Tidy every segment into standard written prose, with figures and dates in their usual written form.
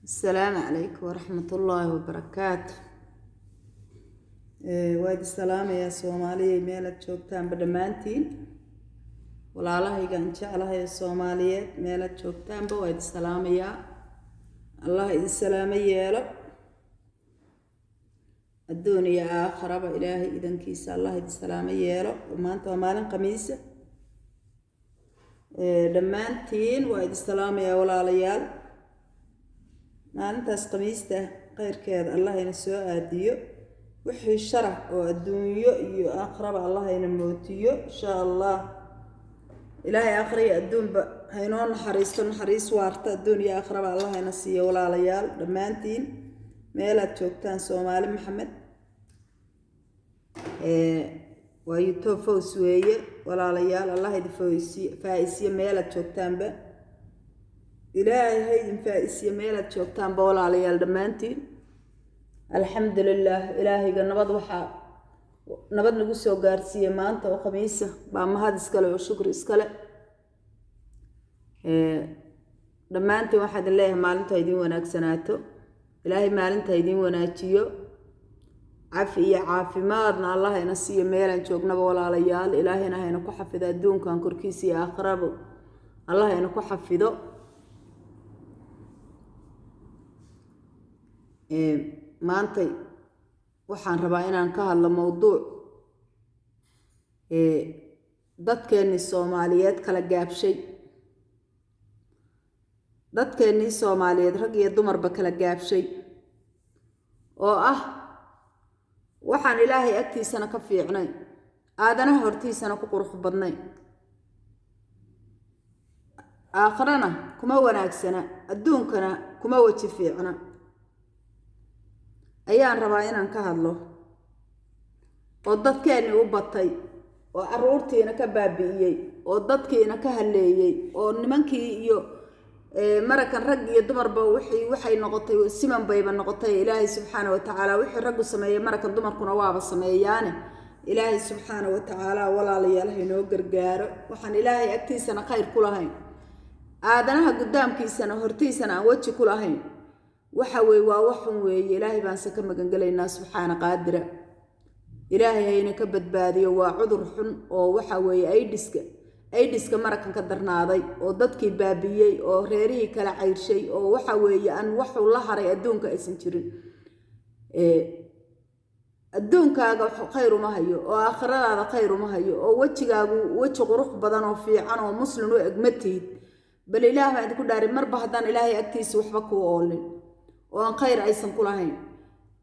السلام عليكم ورحمة الله وبركاته. وايد السلام يا سومالية ميلاد جوجتان بدمانتين ولا الله يقان شعلها يا سومالية ميلاد جوجتان وايد السلام يا الله إذا السلام يا الدنيا آخرة إلهي إذا كيس الله إذا السلام يا وما أنت ومالن قميص دمانتين وايد السلام يا ولا ليال maalintaas qamiista qeyrkeeda allah ina soo aadiyo wixii sharax oo adduunyo iyo aakhiraba allah ina mootiyo insha allah ilaahay aakhiriyo adduunba haynoo naxariis waarta adduun iyo aakhiraba allah ina siiyo walaalayaal dhammaantiin meelaad joogtaan Soomaali Maxamed waa YouTube foos weeye walaalayaal allah idin faa'iisiyo meelaad joogtaanba إلهي هيدن فائسية ميلاد جوجتان بولا عليا الدمانتين الحمد لله إلهي قال نبض نقصي وقارسية ما أنت وخميسة بعما هذا إسكالة وشكر إسكالة دمانتين واحد الله مالنت هيدين وناك سناتو إلهي مالنت هيدين وناكيو عافي ما أدنا الله ينسيه ميلاد جوجنا بولا عليا إلهي نهينا كحفظ الدون كان كركيسي آخرابو الله ينكو كحفظه maantay waxaan rabaa inaan ka hadlo mowduuc dadkeenii Soomaaliyeed kala gaabshay dadkeenii Soomaaliyeed rag iyo dumarba kala gaabshay oo ah waxaan ilaahay agtiisana ka fiicnay aadanaha hortiisana ku qurux badnay aakhirana kuma wanaagsana adduunkana kuma waji fiicna ayaan rabaa inaan ka hadlo oo dadkeeni u batay oo aruurtiina ka baabi'iyay oo dadkiina ka haleeyay oo nimankii iyo marakan rag iyo dumarba waxay noqotay siman bayba noqotay ilaahay subxaanahu wa ta'ala wixii rag sameeyay marakan dumarkuna waaba sameeyaan ilaahay subxaanahu wa ta'ala walaalayaal inoo gargaaro waxaan ilaahay agtiisana khayr ku lahayn aadanaha gudaamkiisana hortiisana aan waji ku lahayn waxa waa waxun weeye ilaahay baan saka magan galaynaa subxaana qaadira ilaahay ayna ka badbaadiyo waa cudur xun oo waxa weeye aydiska marakan ka darnaaday oo dadkii baabiyay oo reerihii kala cayrshay oo waxa weeye aan waxu la haray adduunka aysan jirin adduunkaaga khayr uma hayo oo aakhiradaada khayr uma hayo oo wajigaagu waji qurux badan oo fiican oo muslim oo egmatid bal ilaahay baan idinku dhaarin marba haddaan ilaahay agtiisa waxba ku oolin oo khayr aysan ku lahayn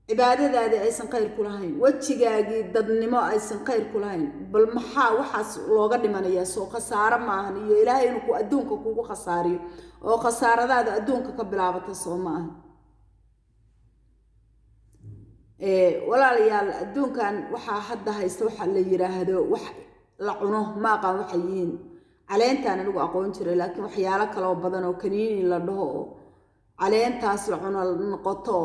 cibaadadaadi aysan khayr ku lahayn wajigaagi dadnimo aysan khayr ku lahayn bal maxaa waxaas looga dhimanayaa soo khasaaro maahan iyo ilaahay inuu ku adduunka kugu khasaariyo oo khasaaradaada adduunka ka bilaabata soo maahan walaalayaal adduunkan waxaa hadda haysta waxa la yiraahdo wax la cuno ma aqaan waxay yihiin caleentaan anigu aqoon jiray laakiin waxyaalo kale oo badan oo kaniini la dhaho caleentaas la cuno noqoto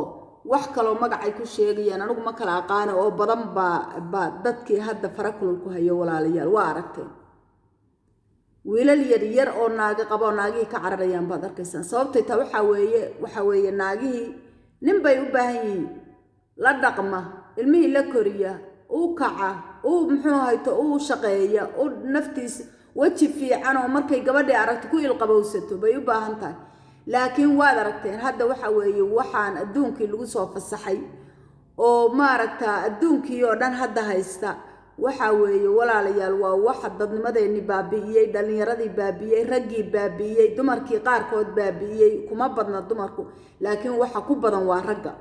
wax kale oo magacay ku sheegayaan anigu ma kala aqaan oo badan ba dadkii hadda farakulul ku hayo walaalayaal waa aragteen wiilal yar oo naaga qabo naagii ka cararayaan baad arkaysan sababtay taa waxa weeye naagii nin bay u baahan yihiin la dhaqma ilmihii la koriya uu kaca uu muxuu hayto uu shaqeeya uu naftiisa waji fiican oo markay gabadhii aragto ku ilqabowsato bay u baahan tahay laakiin waad aragteen hadda waxa weeye waxaan adduunkii lagu soo fasaxay oo maaragta adduunkii oo dhan hadda haysta waxa weeye walaalayaal waa waxa dadnimadeeni baabi'iyay dhalinyaradii baabi'iyay raggii baabi'iyay dumarkii qaarkood baabi'iyay kuma badna dumarku laakiin waxa ku badan waa ragga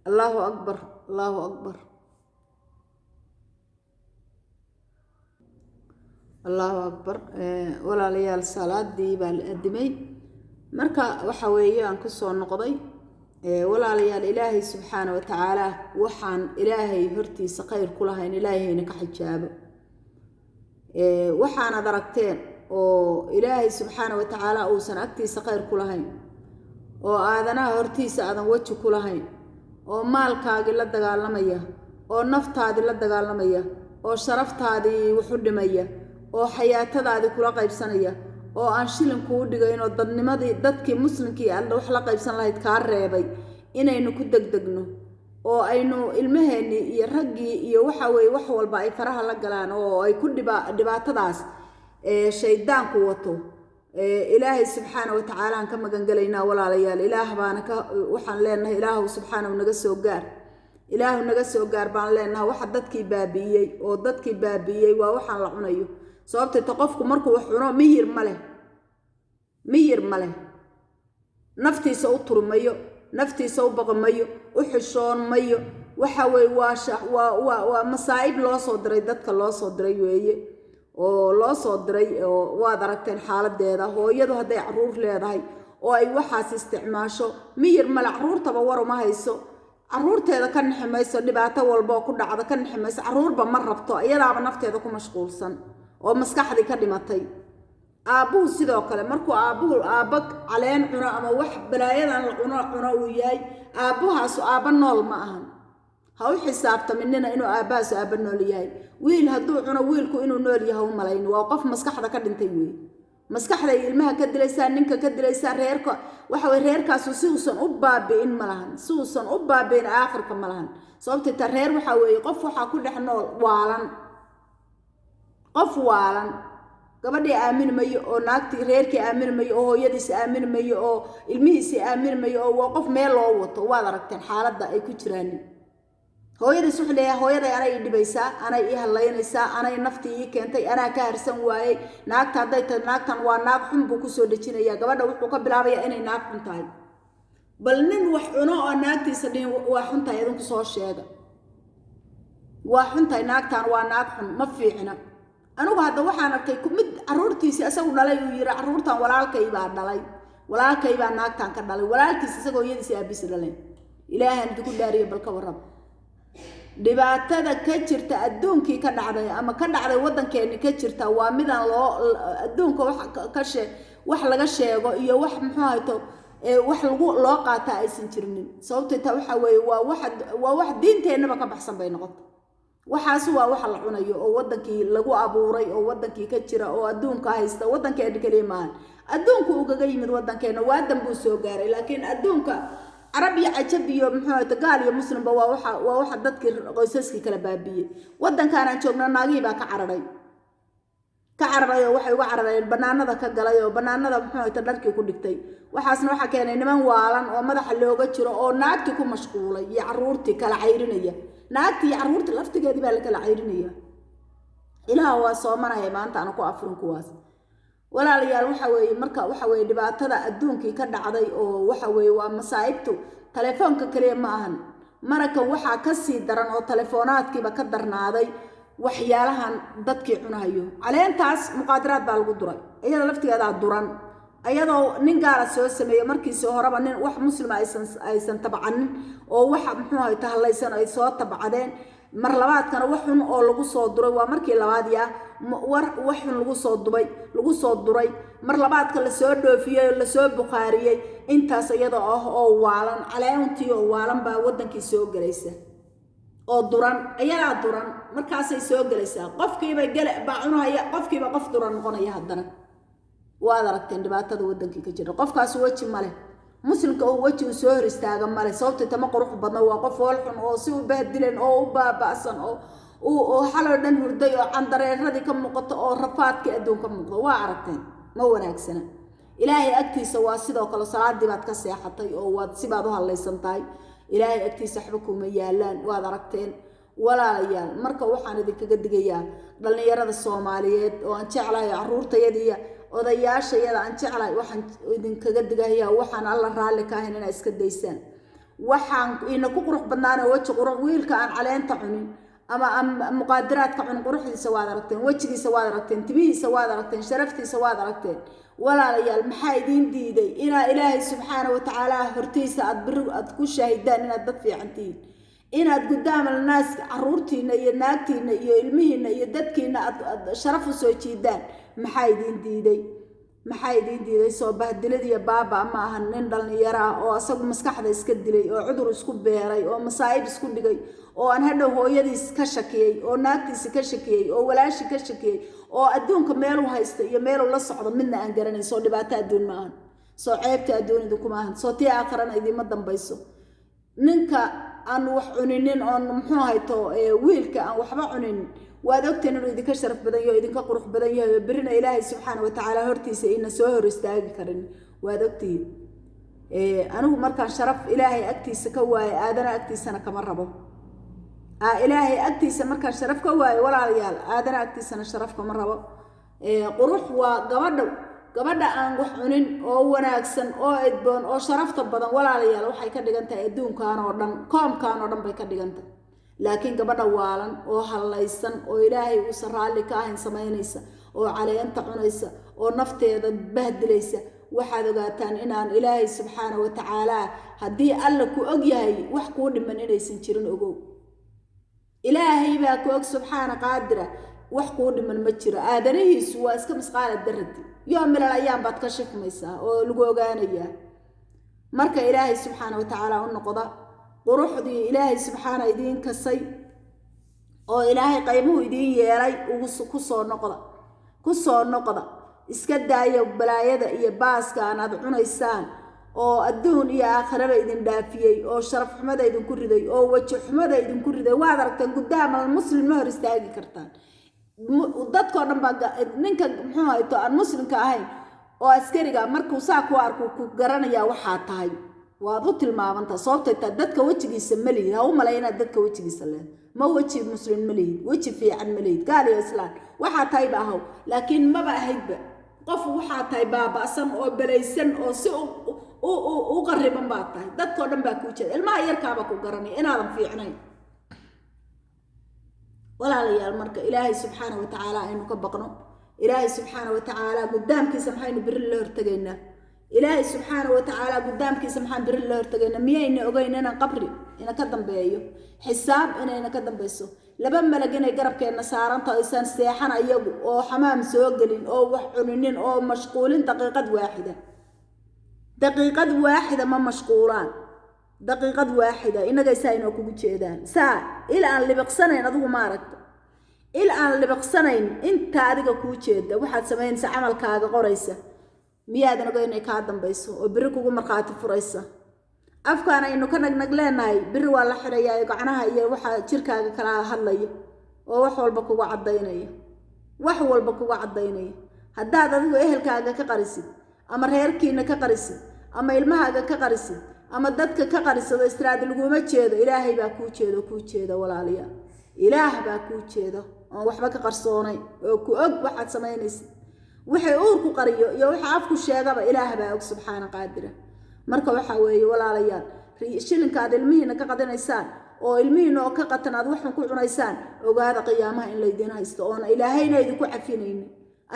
Allahu akbar Allahu akbar Allahu akbar walaalayaal salaadii baa la adimay marka waxa weeye aan ku soo noqday walaalayaal ilaahay subxaanahu wa ta'ala waxaan ilaahay hortiisa khayr ku lahayn ilaahayna ka xijaabo waxaan aragteen oo ilaahay subxaanahu wa ta'ala uusan agtiisa khayr ku lahayn oo aadanaha hortiisa aadan waji ku lahayn oo maalkaagi la dagaalamaya oo naftaadi la dagaalamaya oo sharaftaadi wuxu dhimaya oo xayaatadaadi kula qaybsanaya oo aan shilin kuu dhigayn oo dadkii muslimkii aan wax la qaybsan lahayd kaa reebay inaynu ku degdegno oo aynu ilmaheennii iyo raggii iyo waxa weeye wax walba ay faraha la galaan oo ay ku dhibaatadaas shaydaanku wato ilaahay subxaana wa tacaala aan ka magan galaynaa walaalayaal. ilaah baana waxaan leenahay ilaahu subxaanahu naga soo gaar, ilaahu naga soo gaar baan leenahay. waxa dadkii baabi'iyey waa waxaan la cunayo. sababtoo qofku markuu wax cuno miyir ma leh naftiisa u turmayo, naftiisa u baqmayo, u xishoon mayo. waxa weeye waa masaa'ib loo soo diray, dadka loo soo diray weeye oo loo soo diray. oo waad aragteen xaaladeeda. hooyadu hadday caruur leedahay oo ay waxaas isticmaasho miyir male, caruurtaba war uma hayso, caruurteeda ka nixi mayso, dhibaato walba oo ku dhacda ka nixi mayso, caruurba ma rabto, iyadaaba nafteeda ku mashquulsan oo maskaxdii ka dhimatay. aabbuhu sidoo kale markuu aabba caleen cuno ama wax balaayadan la cuno uu yahay, aabbahaasu aabba nool ma ahan. ha u xisaabtaminina inuu aabbahaasu aabba nool yahay. wiil hadduu cuno wiilku inuu nool yahay u malayn, waa qof maskaxda ka dhintay weeye. maskaxday ilmaha ka dilaysaa, ninka ka dilaysaa, reerka waxa weeye reerkaasu si uusan u baabi'in ma lahan, si uusan u baabi'in aakhirka ma lahan. sababtoo ta reer waxa weeye qof waxaa ku dhex nool qof waalan, gabadhii aamin mayo oo naagtii reerkii aamin mayo oo hooyadiisa aamin mayo oo ilmihiisa aamin mayo oo waa qof meel loo wato. waad aragteen xaaladda ay ku jiraan. hooyadiis wuxuu leeyahay hooyaday anay i dhibaysaa, anay ii hadlaynaysaa, anay naftii ii keentay, anaa ka harsan waayey. naagta hadday tahay naagtan waa naag xun buu kusoo dejinayaa. gabadha wuxuu ka bilaabayaa inay naag xun tahay. bal nin wax cuno oo naagtiisa dhihin waa xun tahay idinku soo sheega. waa xun tahay naagtan, waa naag xun, ma fiicna. anigu hadda waxaan arkay mid caruurtiisii isagu dhalay uu yiri caruurtan walaalkay baa dhalay, walaalkay baa naagtan ka dhalay, walaalkiis isagoo iyadiisa aabis dhaleen. ilaahan idinku dhaariyo bal ka warrab dhibaatada ka jirta adduunkii ka dhacday ama ka dhacday waddankeeni ka jirta. waa midaan adduunka wax laga sheego iyo wax muxuu hayto wax loo qaata aysan jirnin. sababtoo taa waxa weeye waa wax diinteennaba ka baxsan bay noqotay. waxaas waa waxa la cunayo oo waddankii lagu abuuray oo waddankii ka jira oo adduunka haysta. waddankeena kaliya maahan, adduunku ugaga yimid waddankeena waadan buu soo gaaray. laakiin adduunka carab iyo cajab iyo muxuu ahayto gaal iyo muslimba waa waxa dadkii qoysaskii kala baabiyey. waddankaanaan joogna naagihii baa ka cararay oo waxay uga carareen bannaanada ka galay oo bannaanada muxuu ahayto dharkii ku dhigtay. waxaasna waxaa keenay niman waalan oo madaxa looga jiro oo naagtii ku mashquulay iyo caruurtii kala cayrinaya. naagtii iyo caruurtii laftigeedii baa la kala cayrinaya. ilaah waa soomanaya maanta ana ku afrin kuwaas. walaalayaal waxa weeye marka waxa weeye dhibaatada adduunkii ka dhacday oo waxa weeye waa masaa'ibtu telefoonka kaliya ma ahan. marakan waxaa ka sii daran oo telefoonaadkiiba ka darnaaday waxyaalahan dadkii cunahayo. caleentaas muqaadaraad baa lagu duray, iyada laftigeedaa duran, ayadoo nin gaala soo sameeyey markiisii horeba nin wax muslima aysan tabcanin oo waxa muxuu ahay tahlaysan ay soo tabcadeen. mar labaadkana wax xun oo lagu soo duray waa markii labaad wax xun lagu soo duray mar labaadka la soo dhoofiyey la soo buqaariyey. intaas iyada oo waalan, caleentii oo waalan baa waddankii soo galaysa oo duran, ayadaa duran markaasay soo galaysaa. qofkiiba baa cunahaya, qofkiiba qof duran noqonaya. haddana waad aragteen dhibaatada waddankii ka jira. qofkaas weji male, muslimka oo weji uu soo hor istaaga male. sababtoo tama qurux badna, waa qof hool xun oo si u bahdilan oo u baaba'san oo xaloo dhan hurday oo candareeradii ka muuqato oo rafaadkii adduunka muuqdo. waa aragteen, ma wanaagsana. ilaahay agtiisa waa sidoo kale salaadii baad ka seexatay oo sibaad u hadlaysan tahay. ilaahay agtiisa waxba kuma yaalaan, waad aragteen. walaalayaal marka waxaan idinkaga digayaa dhallinyarada Soomaaliyeed oo aan jeclahay caruurtayada odayaashayada aan jeclahay, waxaan idinkaga digayaa waxaan alla raalli ka ahayn inay iska daysaan. waxaan ina ku qurux badnaana weji qurux wiilka aan caleenta cunin ama muqaadaraadka cunin quruxdiisa waad aragteen, wejigiisa waad aragteen, tibihiisa waad aragteen, sharaftiisa waad aragteen. walaalayaal maxaa idin diiday inaa ilaahay subxaana wa tacaala hortiisa aad ku shaahidaan inaad dad fiican tihiin, inaad gudaamal naas caruurtiina iyo naagtiina iyo ilmihiina iyo dadkiina aad sharaf u soo jiidaan? maxaa idin diiday? maxaa idin diiday soo bahdilad iyo baaba ma ahan nin dhalinyaro ah oo asagu maskaxda iska dilay oo cudur isku beeray oo masaa'ib isku dhigay oo aan hadhow hooyadiis ka shakiyay oo naagtiisa ka shakiyay oo walaashi ka shakiyay oo adduunka meel u haysto iyo meel uu la socdo midna aan garanay soo dhibaato adduun ma ahan soo ceebta adduunida kuma ahan soo tii aakhirana idima dambayso ninka aan wax cuninin oo muxuu hayto wiilka aan waxba cunin waad ogteen inuu idinka sharaf badan yahay idinka qurux badan yahay birina ilaahay subxaanahu wa tacaala hortiisa ina soo hor istaagi karin waad ogtiin anigu markaan sharaf ilaahay agtiisa ka waayo aadana agtiisana kama rabo ilaahay agtiisa markaan sharaf ka waayo walaalayaal aadana agtiisana sharaf kama rabo qurux waa gabadha aan wax cunin oo wanaagsan oo edboon oo sharafta badan walaalayaal waxay ka dhigan tahay adduunkan oo dhan koomkan oo dhan bay ka dhigan tahay laakiin gabadha waalan oo hallaysan oo ilaahay uusan raalli ka ahayn samaynaysa oo caleenta cunaysa oo nafteeda bahdilaysa waxaad ogaataan inaan ilaahay subxaanahu wa tacaala haddii alla ku og yahay wax kuu dhiman inaysan jirin ogow ilaahay baa ku og subxaana qaadira wax kuu dhiman ma jiro aadanihiisu waa iska misqaala daradi yoom milal ayaan baad ka shifmaysaa oo lagu ogaanayaa marka ilaahay subxaana wa tacaala u noqda quruxdii ilaahay subxaana idiin kasay oo ilaahay qaymuhu idiin yeelay ku soo noqda iska daaya balaayada iyo baaska aad cunaysaan oo adduun iyo aakhiraba idin dhaafiyey oo sharaf xumada idinku riday oo waji xumada idinku riday waad aragtaan guddaamal muslim ma hor istaagi kartaan dadkoo dhan baa ninka muxuu hayto aan muslimka ahayn oo askariga markuu saa ku arko ku garanayaa waxaa tahay waad u tilmaamantaa sababtay taa dadka wejigiisa ma lihid ha u malayna dadka wejigiisa leh ma weji muslim ma lihid weji fiican ma lihid gaal iyo islaan waxaa tahay ba ahaw laakiin maba ahaydba qof waxaa tahay baaba'san oo balaysan oo si u qariban baa tahay dadkoo dhan baa kuu jeeda ilmaha yarkaaba ku garanaya inaadan fiicnayn walaalayaal marka ilaahay subxaanahu wa tacaala aynu ka baqno ilaahay subxaanahu wa tacaala guddaamkiisa maxaynu biri la hortegaynaa ilaahay subxaanahu wa tacaala guddaamkiisa maxaan biri la hortegaynaa miyayna ogeyn inaan qabri ina ka dambeeyo xisaab inayna ka dambayso laba malag inay garabkeenna saaranta aysan seexan ayagu oo xamaam soo gelin oo wax cuninin oo mashquulin daqiiqad waaxida ma mashquulaan daqiiqad waaxida inaga isaynoo kugu jeedaan saa il aan libiqsanayn adigu ma aragta il aan libiqsanayn inta adiga kuu jeeda waxaad samaynaysa camalkaaga qoraysa miyaadan ogeyn inay kaa dambayso oo biri kugu markhaati furaysa afkaan aynu ka nagnag leenahay biri waa la xirayaa gacnaha iyo waxa jirkaaga kala hadlaya oo wax walba kugu cadaynaya haddaad adigu ehelkaaga ka qarisid ama reerkiina ka qarisid ama ilmahaaga ka qarisid ama dadka ka qarisado istiraad laguma jeedo ilaahay baa kuu jeeda walaaliyaal ilaah baa kuu jeeda oo waxba ka qarsoonay oo ku og waxaad samaynaysid wixii uurku qariyo iyo waxa afku sheegaba ilaah baa og subxaana qaadira marka waxa weeye walaalayaal shilinkaad ilmihiina ka qadanaysaan oo ilmihiina oo ka qatan aad waxan ku cunaysaan ogaada qiyaamaha in laydin haysto oona ilaahayna idinku cafinaynin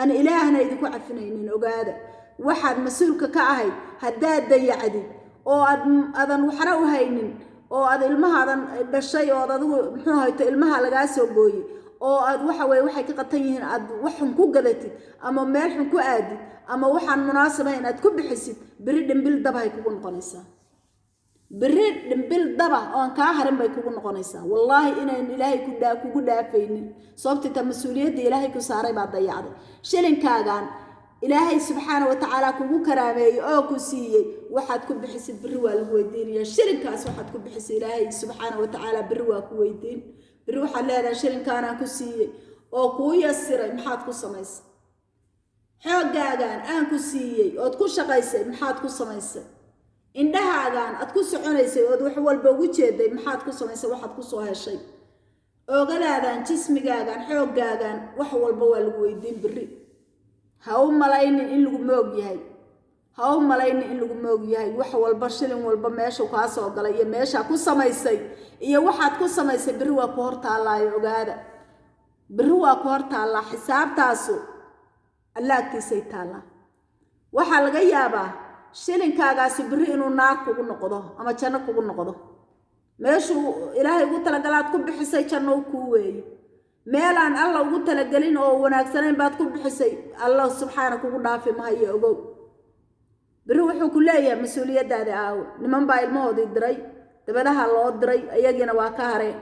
ana ilaahna idinku cafinaynin ogaada waxaad mas-uulka ka ahayd haddaad dayacdid oo adan waxna u haynin oo aad ilmahaadan dhashay oo adigu muxuu hayto ilmaha lagaa soo gooyey oo aad waxa weeye waxay ka qatan yihiin aad waxan ku gadatid ama meel xun ku aadid ama waxaan munaasabayn aad ku bixisid biri dhimbil daba ay kugu noqonaysaa biri dhimbil daba oo aan kaa harin bay kugu noqonaysaa wallaahi inayn ilaahay kugu dhaafaynin sababta mas-uuliyadda ilaahay ku saaray baa dayacday shilinkaagan ilaahay subxaana wa tacaala kugu karaameeyey oo ku siiyey waxaad ku bixisid biri waa lagu weydiinayaa shilinkaas waxaad ku bixisay ilaahay subxaana wa tacaala biri waa ku weydiin biri waxaad leedahay shilinkaanaan ku siiyey oo kuu yasiray maxaad ku samaysay xooggaagaan aan ku siiyey ood ku shaqaysay maxaad ku samaysay indhahaagaan aad ku soconaysay ood wax walba ugu jeeday maxaad ku samaysay waxaad ku soo heshay oogadaadaan jismigaagaan xooggaagaan wax walba waa lagu weydiin biri ha u malaynin in lagu moog yahay wax walba shilin walba meesha kaa soo galay iyo meesha ku samaysay iyo waxaad ku samaysay biri waa ku hortaallaayo ogaada biri waa ku hortaallaa xisaabtaasu allaagtiisay taallaa waxaa laga yaabaa shilinkaagaasi biri inuu naar kugu noqdo ama janno kugu noqdo meeshuu ilaahay ugu talagalaad ku bixisay janno kuu weeye meelaan alla ugu talagelin oo wanaagsaneyn baad ku bixisay allah subxaana kugu dhaafi mahayo ogow biri wuxuu ku leeyahay mas-uuliyadaada aawo niman baa ilmahoodii diray dabadaha loo diray ayagiina waa ka hareen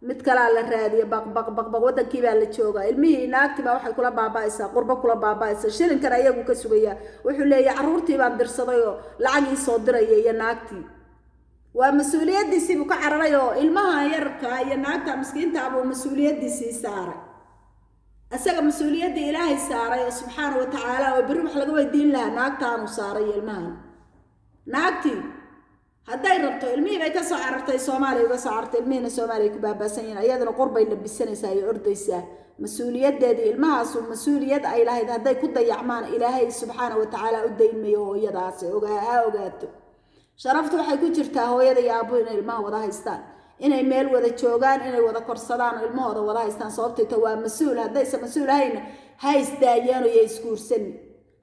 mid kalaa la raadiya baq wadankii baa la joogaa ilmihii naagtii baa waxay kula baaba'aysaa qurbo kula baaba'aysaa shilinkan ayagu ka sugayaa wuxuu leeyahay carruurtii baan dirsaday oo lacagii soo diraya iyo naagtii waa mas-uuliyadiisii buu ka cararay oo ilmaha yarka iyo naagta miskiinta buu mas-uuliyadiisii saaray asaga mas-uuliyaddii ilaahay saaray oo subxaana wa tacaala oo biri wax laga weydiin lahaa naagtaanu saaray ilmahan naagtii hadday rabto ilmihii bay ka soo carartay Soomaaliya uga soo carartay ilmihiina Soomaaliya ku baabaasan yihiin ayadana qurbay labisanaysaa iyo ordaysaa mas-uuliyadeedii ilmahaas mas-uuliyad ay lahayd hadday ku dayacmaan ilaahay subxaana wa tacaala u daynmayo hooyadaasi ogaato sharaftu waxay ku jirtaa hooyada iyo aabbo inay ilmaha wada haystaan inay meel wada joogaan inay wada korsadaan oo ilmahooda wada haystaan sababtoo waa mas-uul haddaysan mas-uul ahayn haystaayaan oo iskuursan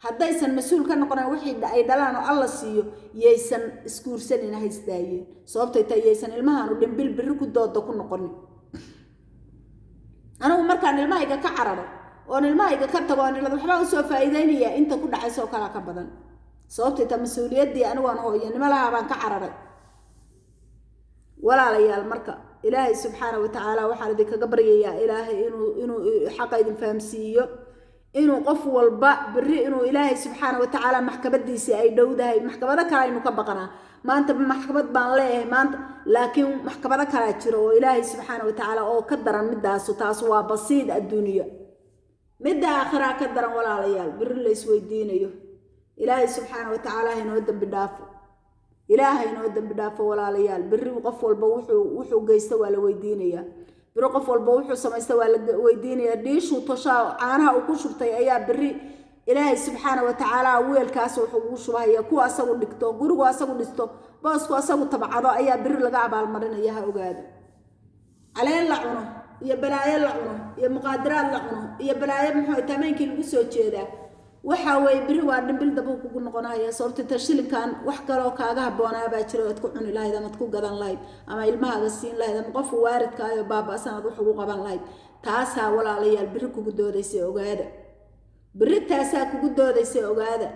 haddaysan mas-uul ka noqonayn wixii ay dhalaan oo alla siiyo yeysan iskuursanin haystaayeen sababtoo yeysan ilmahan u dhimbil biri ku doodo ku noqonin anigu markaan ilmahayga ka cararo oon ilmahayga ka tago aan ilaa waxba u soo faa'iideynaya inta ku dhacayso kala ka badan sababtoo mas'uuliyadii anigu aan hooyanimo lahaa baan ka cararay walaalayaal marka ilaahay subxaanahu wa ta'aala waxaan idinkaga baryayaa ilaahay inuu xaq idin fahamsiiyo inuu qof walba biri inuu ilaahay subxaanahu wa ta'aala maxkamadiisa ay dhowdahay maxkamada kale aynu ka baqanaa maanta maxkamad baan leeyahay maanta laakiin maxkamada kale jiro oo ilaahay subxaanahu wa ta'aala oo ka daran midaas taas waa basiid adduunyo midda aakhira ka daran walaalayaal biri la isweydiinayo ilaahay subxaanahu wa ta'aala inoo dambi dhaafo ilaahay inoo dambi dhaafo walaalayaal biri qof walba wuxuu geysto waa la weydiinayaa biri qof walba wuxuu sameeyay waa la weydiinayaa dhiishu toshaa caanaha uu ku shubtay ayaa biri ilaahay subxaanahu wa ta'aala weelkaas wuxuu ugu shubaya kuwa asagu dhigto gurigu asagu dhisto boosku asagu tabcado ayaa biri laga abaal marinaya ha ogaado caleen la cuno iyo balaayo la cuno iyo muqaadaraad la cuno iyo balaayo muxuu tameenkii lagu soo jeedaa waxa way biri waa dhimbil dab kugu noqonaya sababta tashilinkan wax kale oo kaaga haboonaa baa jiro oo ku cuni lahayd ama ku gadan lahayd ama ilmaha siin lahayd ama qof waaridka ayo baaba sanad wax ugu qaban lahayd taasa walaalayaal biri kugu doodaysay ogaada biri taasa kugu doodaysay ogaada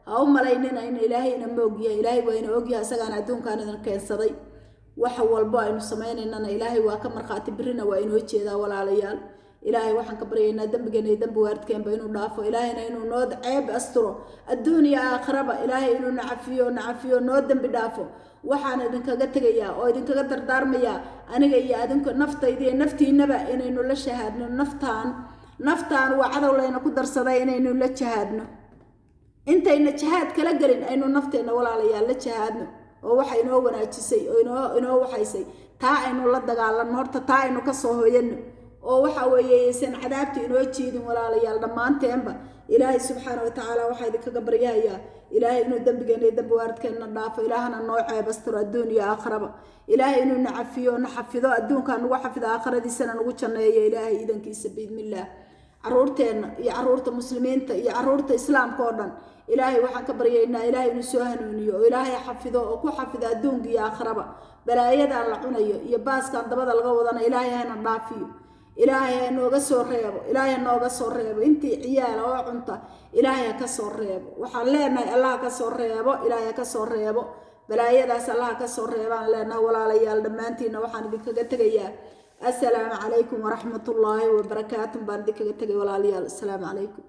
ha u malaynina in ilaahayna moogyahay ilaahay waa inuu ogyahay asagaan adduunkan idin keensaday wax walba aynu sameeynayna ilaahay waa ka marxaati birina waa inoo jeedaa walaalayaal ilaahay waxaan ka baryaynaa dambigeena iyo dambi waaridkeenba inuu dhaafo ilaahayna inuu noo ceeb asturo adduuniya aakhiraba ilaahay inuu nacafiyo noo dambi dhaafo waxaan idinkaga tegayaa oo idinkaga dardaarmayaa aniga iyo adinku naftayda iyo naftiinaba inaynu la shahaadno naftaan waa cadow layna ku darsaday inaynu la jahaadno intayna jahaad kala gelin aynu nafteena walaalayaal la jahaadno oo waxa inoo wanaajisay oo inoo waxaysay taa aynu la dagaalanno horta taa aynu ka soo hooyano oo waxa weeyaysan cadaabta inoo jeedin walaalayaal dhamaanteenba ilaahay subxaanahu wa ta'aala waxa idinkaga baryayaa ilaahay inuu dambigeena iyo dambi waaridkeena dhaafo ilaahana noo ceebastiro adduuniya aakhiraba ilaahay inuu nacafiyo naxafido adduunka nagu xafido aakhiradiisana nagu janneeyo ilaahay idankiisa biidmillaah caruurteena iyo caruurta muslimiinta iyo caruurta islaamka oo dhan ilaahay waxaan ka baryaynaa ilaahay inuu soo hanuuniyo oo ilaahay xafido oo ku xafido adduunka iyo aakhiraba balaayadan la cunayo iyo baaskan dabada laga wadana ilaahay hana dhaafiyo ilaahay nooga soo reebo intii ciyaal oo cunta ilaahay ka soo reebo waxaan leenahay allah ka soo reebo ilaahay ka soo reebo balaayadaas allah ka soo reebaan leenahay walaalayaal dhamaantiina waxaan idinkaga tegayaa assalaamu calaykum waraxmatullaahi wabarakaatuh baan idinkaga tegay walaalayaal assalaamu calaykum